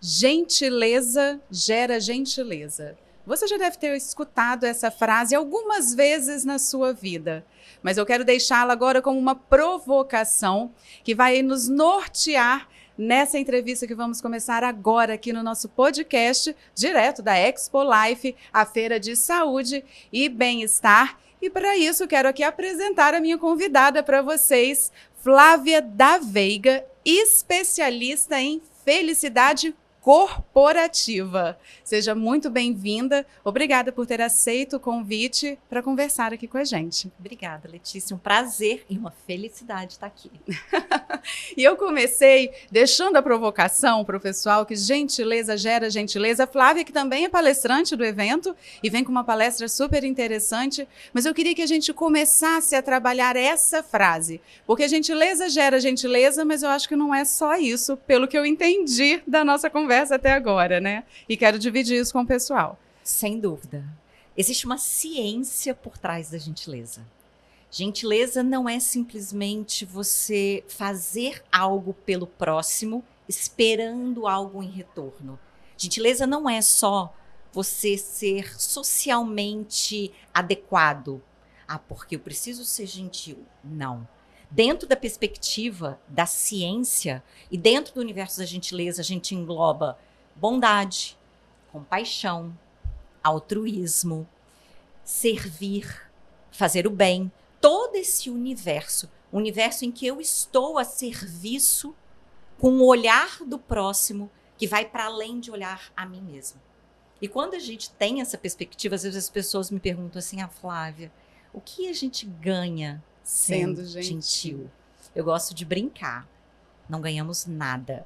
Gentileza gera gentileza. Você já deve ter escutado essa frase algumas vezes na sua vida, mas eu quero deixá-la agora como uma provocação que vai nos nortear nessa entrevista que vamos começar agora aqui no nosso podcast, direto da Expo Life, a Feira de Saúde e Bem-Estar. E para isso, quero aqui apresentar a minha convidada para vocês, Flávia da Veiga, especialista em felicidade corporativa. Seja muito bem-vinda. Obrigada por ter aceito o convite para conversar aqui com a gente. Obrigada, Letícia. Um prazer e uma felicidade estar aqui. E eu comecei deixando a provocação para o pessoal que gentileza gera gentileza. Flávia, que também é palestrante do evento e vem com uma palestra super interessante, mas eu queria que a gente começasse a trabalhar essa frase, porque gentileza gera gentileza, mas eu acho que não é só isso, pelo que eu entendi da nossa conversa até agora, né? E quero dividir isso com o pessoal. Sem dúvida. Existe uma ciência por trás da gentileza. Gentileza não é simplesmente você fazer algo pelo próximo, esperando algo em retorno. Gentileza não é só você ser socialmente adequado. Ah, porque eu preciso ser gentil. Não. Dentro da perspectiva da ciência e dentro do universo da gentileza, a gente engloba bondade, compaixão, altruísmo, servir, fazer o bem. Todo esse universo em que eu estou a serviço com o olhar do próximo que vai para além de olhar a mim mesma. E quando a gente tem essa perspectiva, às vezes as pessoas me perguntam assim, Flávia, o que a gente ganha sendo gentil? Eu gosto de brincar. Não ganhamos nada.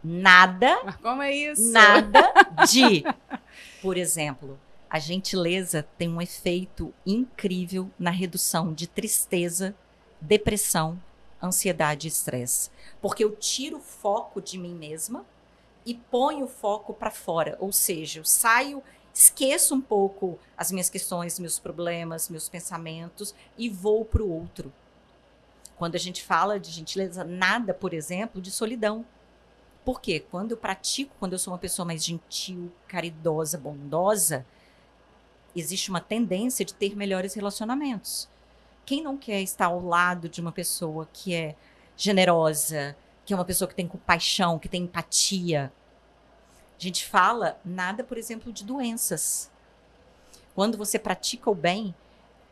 Nada. Mas como é isso? Nada de. Por exemplo, a gentileza tem um efeito incrível na redução de tristeza, depressão, ansiedade e estresse. Porque eu tiro o foco de mim mesma e ponho o foco para fora. Ou seja, eu saio, esqueço um pouco as minhas questões, meus problemas, meus pensamentos e vou para o outro. Quando a gente fala de gentileza, nada, por exemplo, de solidão. Por quê? Quando eu sou uma pessoa mais gentil, caridosa, bondosa, existe uma tendência de ter melhores relacionamentos. Quem não quer estar ao lado de uma pessoa que é generosa, que é uma pessoa que tem compaixão, que tem empatia? A gente fala nada, por exemplo, de doenças. Quando você pratica o bem,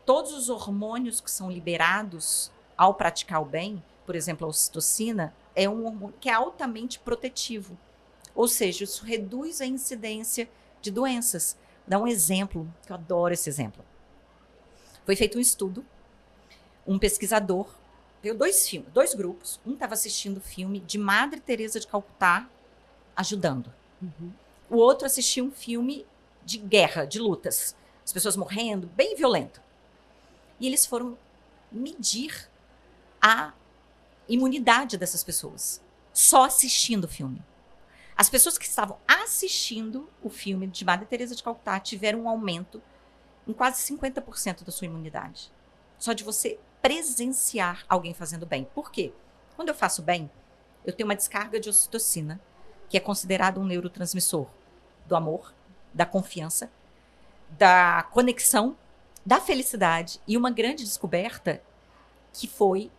todos os hormônios que são liberados ao praticar o bem, por exemplo, a ocitocina, é um hormônio que é altamente protetivo. Ou seja, isso reduz a incidência de doenças. Vou dar um exemplo, que eu adoro esse exemplo. Foi feito um estudo, um pesquisador, veio dois grupos, um estava assistindo o filme de Madre Teresa de Calcutá ajudando. Uhum. O outro assistia um filme de guerra, de lutas. As pessoas morrendo, bem violento. E eles foram medir a imunidade dessas pessoas, só assistindo o filme. As pessoas que estavam assistindo o filme de Madre Teresa de Calcutá tiveram um aumento em quase 50% da sua imunidade. Só de você presenciar alguém fazendo bem. Por quê? Quando eu faço bem, eu tenho uma descarga de ocitocina, que é considerado um neurotransmissor do amor, da confiança, da conexão, da felicidade. E uma grande descoberta que foi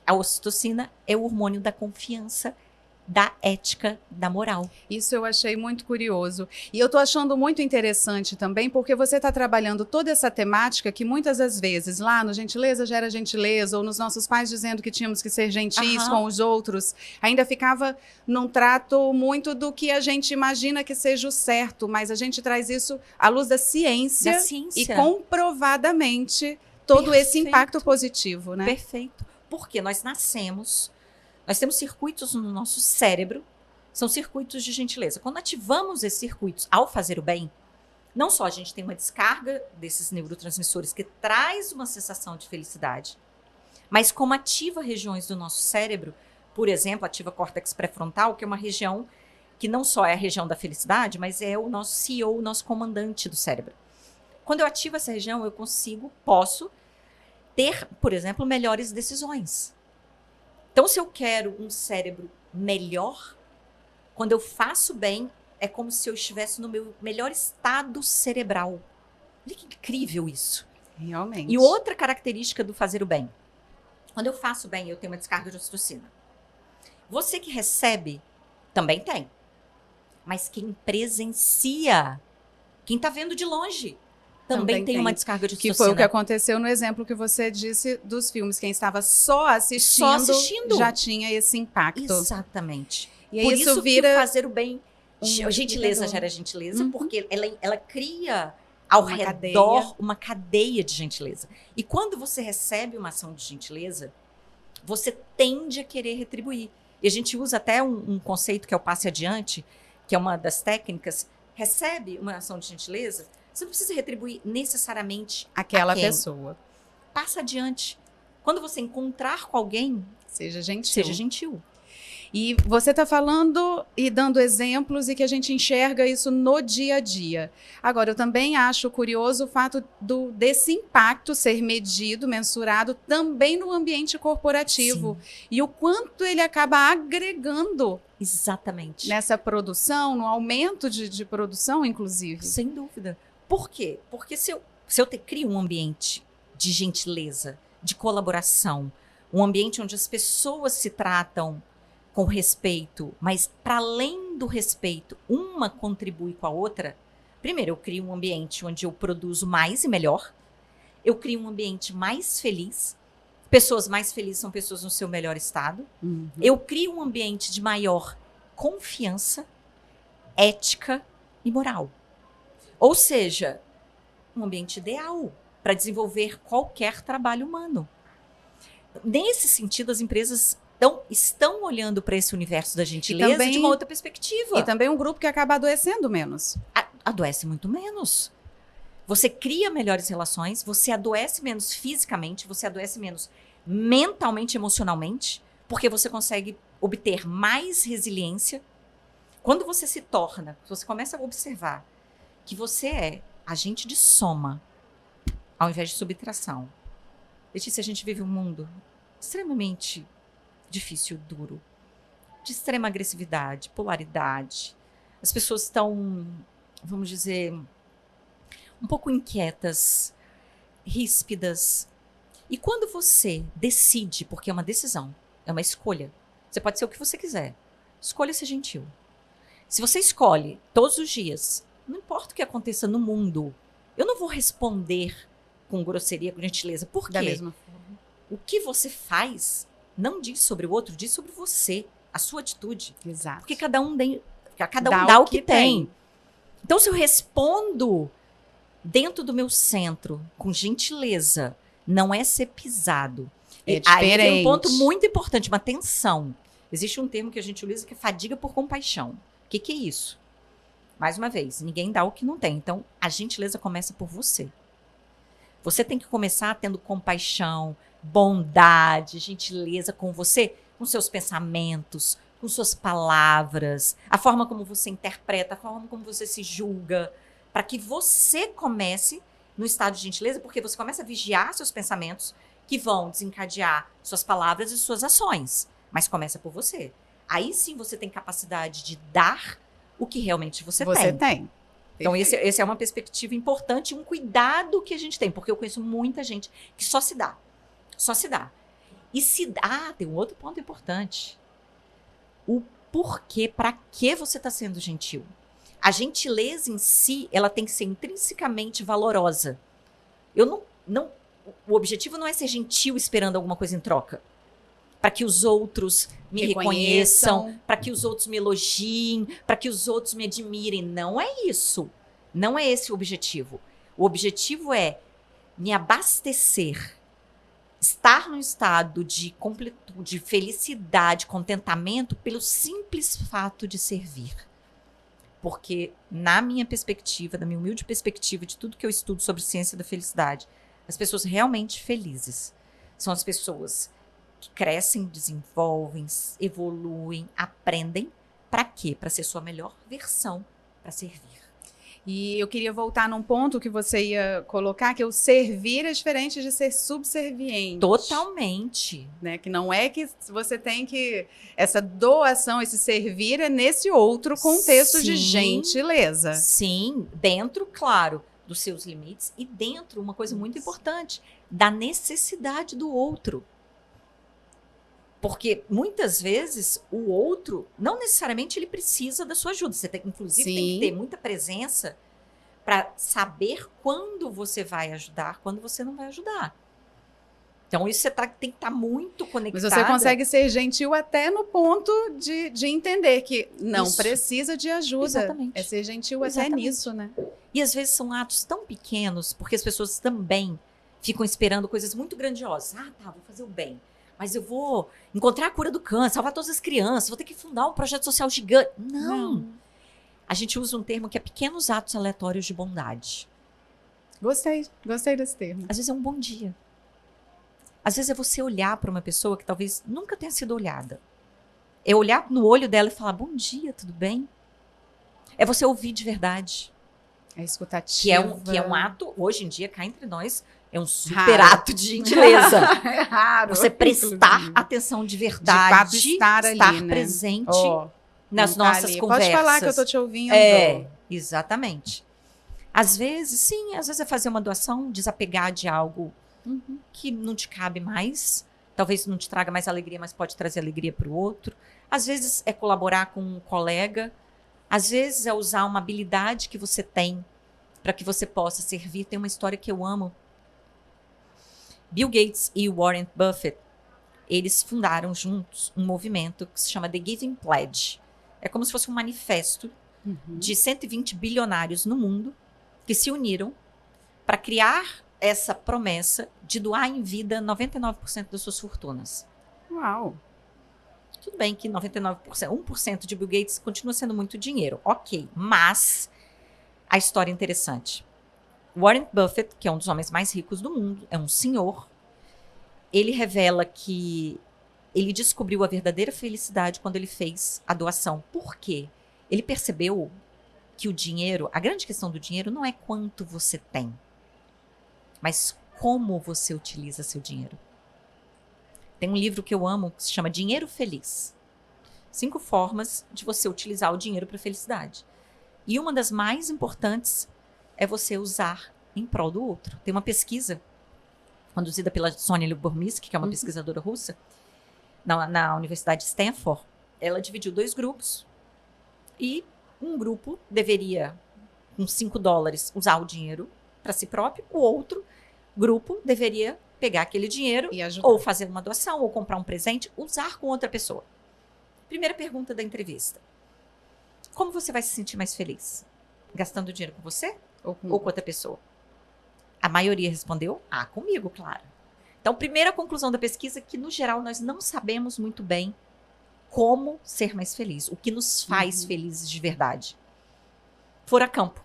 a ocitocina é o hormônio da confiança, da ética, da moral. Isso eu achei muito curioso. E eu estou achando muito interessante também, porque você está trabalhando toda essa temática que muitas das vezes, lá no Gentileza Gera Gentileza, ou nos nossos pais dizendo que tínhamos que ser gentis com os outros, ainda ficava num trato muito do que a gente imagina que seja o certo, mas a gente traz isso à luz da ciência. E comprovadamente todo esse impacto positivo, né? Perfeito. Porque nós temos circuitos no nosso cérebro, são circuitos de gentileza. Quando ativamos esses circuitos ao fazer o bem, não só a gente tem uma descarga desses neurotransmissores que traz uma sensação de felicidade, mas como ativa regiões do nosso cérebro, por exemplo, ativa córtex pré-frontal, que é uma região que não só é a região da felicidade, mas é o nosso CEO, o nosso comandante do cérebro. Quando eu ativo essa região, eu posso ter, por exemplo, melhores decisões. Então, se eu quero um cérebro melhor, quando eu faço bem, é como se eu estivesse no meu melhor estado cerebral. Olha que incrível isso. Realmente. E outra característica do fazer o bem. Quando eu faço bem, eu tenho uma descarga de ocitocina. Você que recebe, também tem. Mas quem presencia, quem está vendo de longe, também tem uma descarga de ocitocina. Que foi o que aconteceu no exemplo que você disse dos filmes. Quem estava só assistindo, já tinha esse impacto. Exatamente. E por isso isso vira que fazer o bem, gentileza gera gentileza, porque ela cria ao redor uma cadeia de gentileza. E quando você recebe uma ação de gentileza, você tende a querer retribuir. E a gente usa até um conceito que é o passe adiante, que é uma das técnicas. Recebe uma ação de gentileza, você não precisa retribuir necessariamente aquela pessoa. Passa adiante. Quando você encontrar com alguém, seja gentil. Seja gentil. E você está falando e dando exemplos e que a gente enxerga isso no dia a dia. Agora, eu também acho curioso o fato desse impacto ser medido, mensurado também no ambiente corporativo. Sim. E o quanto ele acaba agregando. Exatamente. Nessa produção, no aumento de produção, inclusive. Sem dúvida. Por quê? Porque se eu crio um ambiente de gentileza, de colaboração, um ambiente onde as pessoas se tratam com respeito, mas para além do respeito, uma contribui com a outra. Primeiro, eu crio um ambiente onde eu produzo mais e melhor. Eu crio um ambiente mais feliz. Pessoas mais felizes são pessoas no seu melhor estado. Eu crio um ambiente de maior confiança, ética e moral. Ou seja, um ambiente ideal para desenvolver qualquer trabalho humano. Nesse sentido, as empresas estão olhando para esse universo da gentileza também, de uma outra perspectiva. E também um grupo que acaba adoecendo menos. Adoece muito menos. Você cria melhores relações, você adoece menos fisicamente, você adoece menos mentalmente, emocionalmente, porque você consegue obter mais resiliência. Quando você você começa a observar que você é agente de soma, ao invés de subtração. Letícia, a gente vive um mundo extremamente difícil, duro, de extrema agressividade, polaridade. As pessoas estão, vamos dizer, um pouco inquietas, ríspidas. E quando você decide, porque é uma decisão, é uma escolha, você pode ser o que você quiser. Escolha ser gentil. Se você escolhe todos os dias, não importa o que aconteça no mundo, eu não vou responder com grosseria, com gentileza. Por quê? Da mesma forma. O que você faz não diz sobre o outro, diz sobre você, a sua atitude. Exato. Porque cada um dá o que tem. Então, se eu respondo dentro do meu centro, com gentileza, não é ser pisado. É diferente. Aí tem um ponto muito importante, uma tensão. Existe um termo que a gente utiliza que é fadiga por compaixão. O que é isso? Mais uma vez, ninguém dá o que não tem. Então, a gentileza começa por você. Você tem que começar tendo compaixão, bondade, gentileza com você, com seus pensamentos, com suas palavras, a forma como você interpreta, a forma como você se julga, para que você comece no estado de gentileza, porque você começa a vigiar seus pensamentos que vão desencadear suas palavras e suas ações. Mas começa por você. Aí sim você tem capacidade de dar o que realmente você tem. Você tem. Então, esse é uma perspectiva importante, um cuidado que a gente tem, porque eu conheço muita gente que só se dá. Só se dá. E se dá, tem um outro ponto importante. O porquê, para que você está sendo gentil. A gentileza em si, ela tem que ser intrinsecamente valorosa. O objetivo não é ser gentil esperando alguma coisa em troca. Para que os outros me reconheçam, para que os outros me elogiem, para que os outros me admirem. Não é isso. Não é esse o objetivo. O objetivo é me abastecer, estar num estado de completude, felicidade, contentamento, pelo simples fato de servir. Porque, na minha perspectiva, na minha humilde perspectiva de tudo que eu estudo sobre ciência da felicidade, as pessoas realmente felizes são as pessoas que crescem, desenvolvem, evoluem, aprendem. Para quê? Para ser sua melhor versão, para servir. E eu queria voltar num ponto que você ia colocar, que o servir é diferente de ser subserviente. Totalmente. Né? Que não é que você tem que... Essa doação, esse servir é nesse outro contexto de gentileza. Sim, dentro, claro, dos seus limites e dentro, uma coisa muito importante, da necessidade do outro. Porque muitas vezes o outro, não necessariamente ele precisa da sua ajuda. Você tem, inclusive tem que ter muita presença para saber quando você vai ajudar, quando você não vai ajudar. Então isso você tem que estar muito conectada. Mas você consegue ser gentil até no ponto de entender que não precisa de ajuda. Exatamente. É ser gentil até nisso, né? E às vezes são atos tão pequenos, porque as pessoas também ficam esperando coisas muito grandiosas. Ah, tá, vou fazer o bem. Mas eu vou encontrar a cura do câncer, salvar todas as crianças, vou ter que fundar um projeto social gigante. Não. A gente usa um termo que é pequenos atos aleatórios de bondade. Gostei desse termo. Às vezes é um bom dia. Às vezes é você olhar para uma pessoa que talvez nunca tenha sido olhada. É olhar no olho dela e falar, bom dia, tudo bem? É você ouvir de verdade. É escutativa. Que é um ato, hoje em dia, cá entre nós, é um super ato de gentileza. É raro. Você prestar atenção de verdade. De fato estar ali, né? Presente nas tá nossas ali. conversas. Pode falar que eu tô te ouvindo. Exatamente. Às vezes é fazer uma doação, desapegar de algo que não te cabe mais. Talvez não te traga mais alegria, mas pode trazer alegria para o outro. Às vezes é colaborar com um colega. Às vezes é usar uma habilidade que você tem para que você possa servir. Tem uma história que eu amo. Bill Gates e Warren Buffett, eles fundaram juntos um movimento que se chama The Giving Pledge. É como se fosse um manifesto de 120 bilionários no mundo que se uniram para criar essa promessa de doar em vida 99% das suas fortunas. Uau! Tudo bem que 99%, 1% de Bill Gates continua sendo muito dinheiro. Ok, mas a história é interessante. Warren Buffett, que é um dos homens mais ricos do mundo, é um senhor. Ele revela que ele descobriu a verdadeira felicidade quando ele fez a doação. Por quê? Ele percebeu que o dinheiro, a grande questão do dinheiro não é quanto você tem, mas como você utiliza seu dinheiro. Tem um livro que eu amo que se chama Dinheiro Feliz. 5 formas de você utilizar o dinheiro para felicidade. E uma das mais importantes é você usar em prol do outro. Tem uma pesquisa conduzida pela Sonia Lyubomirsky, que é uma pesquisadora russa, na Universidade de Stanford. Ela dividiu 2 grupos e um grupo deveria, com $5, usar o dinheiro para si próprio. O outro grupo deveria pegar aquele dinheiro ou fazer uma doação, ou comprar um presente, usar com outra pessoa. Primeira pergunta da entrevista. Como você vai se sentir mais feliz? Gastando dinheiro com você ou com outra pessoa? A maioria respondeu, comigo, claro. Então, primeira conclusão da pesquisa é que, no geral, nós não sabemos muito bem como ser mais feliz, o que nos faz felizes de verdade. For a campo.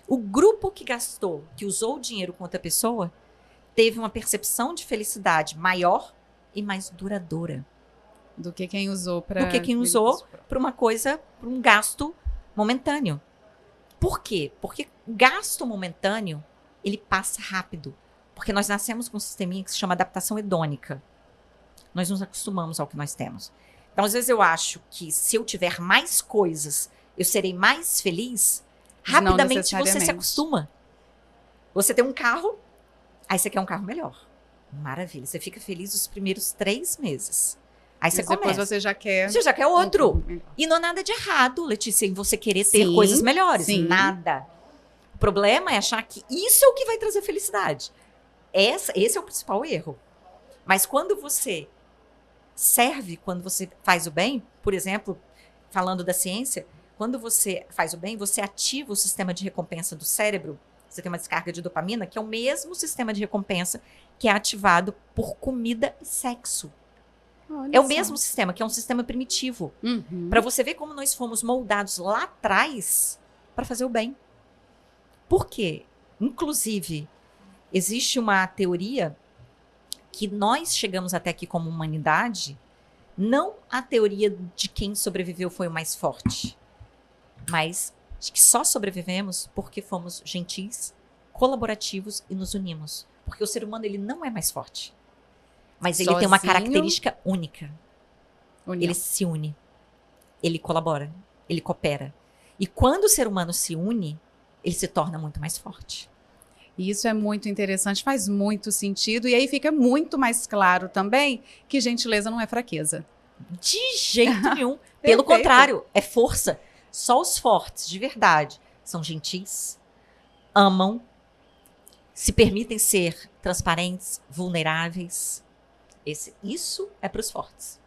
O grupo que gastou, que usou o dinheiro com outra pessoa, teve uma percepção de felicidade maior e mais duradoura. Do que quem usou para uma coisa, para um gasto momentâneo. Por quê? Porque o gasto momentâneo, ele passa rápido. Porque nós nascemos com um sisteminha que se chama adaptação hedônica. Nós nos acostumamos ao que nós temos. Então, às vezes eu acho que se eu tiver mais coisas, eu serei mais feliz. Rapidamente você se acostuma. Você tem um carro, aí você quer um carro melhor. Maravilha. Você fica feliz os primeiros 3 meses. Aí você começa. Depois você já quer outro. E não há nada de errado, Letícia, em você querer ter coisas melhores. Nada. O problema é achar que isso é o que vai trazer felicidade. Esse é o principal erro. Mas quando você serve, quando você faz o bem, por exemplo, falando da ciência, quando você faz o bem, você ativa o sistema de recompensa do cérebro. Você tem uma descarga de dopamina, que é o mesmo sistema de recompensa que é ativado por comida e sexo. É o mesmo sistema, que é um sistema primitivo. Para você ver como nós fomos moldados lá atrás para fazer o bem. Por quê? Inclusive, existe uma teoria que nós chegamos até aqui como humanidade, não a teoria de quem sobreviveu foi o mais forte, mas de que só sobrevivemos porque fomos gentis, colaborativos e nos unimos. Porque o ser humano, ele não é mais forte. Mas ele tem uma característica única. União. Ele se une. Ele colabora. Ele coopera. E quando o ser humano se une, ele se torna muito mais forte. E isso é muito interessante, faz muito sentido. E aí fica muito mais claro também que gentileza não é fraqueza. De jeito nenhum. Pelo contrário, é força. Só os fortes, de verdade, são gentis, amam, se permitem ser transparentes, vulneráveis. Isso é para os fortes.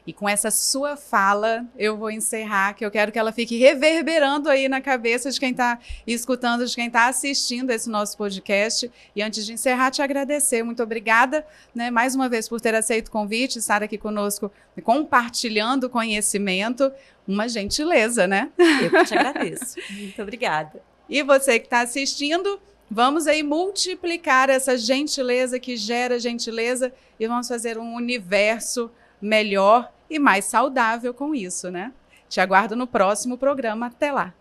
E com essa sua fala, eu vou encerrar, que eu quero que ela fique reverberando aí na cabeça de quem está escutando, de quem está assistindo esse nosso podcast. E antes de encerrar, te agradecer. Muito obrigada, né, mais uma vez por ter aceito o convite, estar aqui conosco, compartilhando conhecimento. Uma gentileza, né? Eu que te agradeço. Muito obrigada. E você que está assistindo, vamos aí multiplicar essa gentileza que gera gentileza e vamos fazer um universo melhor e mais saudável com isso, né? Te aguardo no próximo programa. Até lá!